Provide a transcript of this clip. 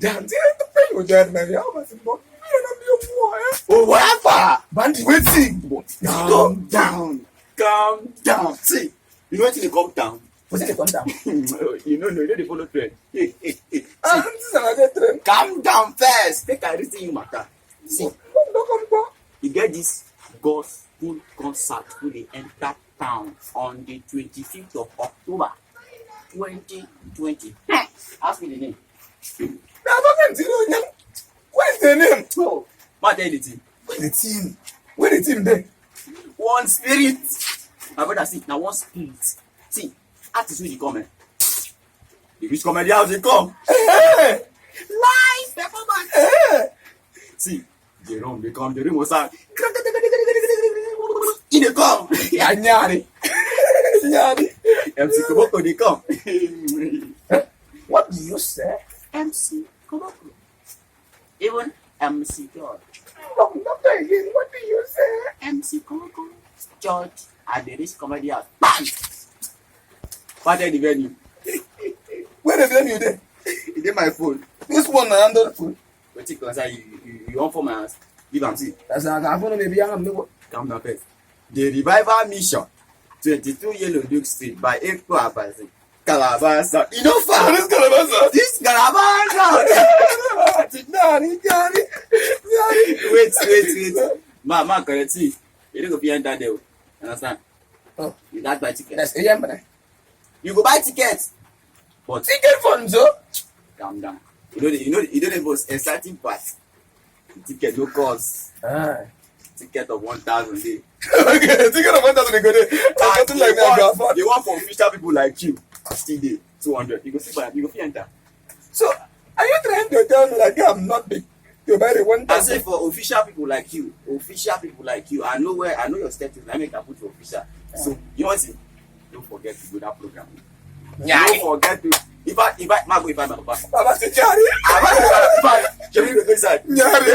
down. See, the pain was there, man. I was about Oh, whatever. Bandy, waiting. Calm down. Calm down. See, you know what they come down? Was it come down? You know they follow trend. This is another trend. Calm down first. Take a reason you matter. See, Don't come down. you get this gospel concert who they enter town on the 25th of October 2020. Ask me the name. Where's the name? Oh, ma tell you the thing. Where's the team? Where the team there? One spirit. My brother, see, now one spirit. See, artists when they come, eh? The rich comedy house they come. Hey, Live performance. hey. See, Jerome they come, Jerome was like, in they come. Yeah, nyari. Nyari. MC Koboko they come. What do you say? MC Koboko. Even MC George. No, not again. What do you say? MC Koboko. George at the rich comedy house. Bang! What the venue? Where the venue there? It's in my phone. This one na under the phone. But you can say you want for my house. Give am see. That's not a phone. Maybe I'm no. Calm down first. The Revival Mission, 22 Yellow Duke Street by Ekpo Abasi. Calabasa. You know far. This Calabasa. This Calabasa. Nyari. Wait. Ma, correct see. You don't go behind that there. Understand? Oh, You don't buy ticket. that's AM, man. You go buy tickets. But Ticket fund, so. calm down. You know the most exciting part. The ticket no cost. Ah. Ticket of 1,000 day. Okay, ticket of 1,000 go there. Something like that, go afford. The one for official people like you. Still there. 200. You go see by you go fit enter. So, are you trying to tell me like I'm not big to buy the I say 1,000? for official people like you, I know your status. I make I put for official. So you want to don't forget to do that program. Nyari. Don't forget to if I my papa. Baba say, Nyari. If I, Nyari. Nyari.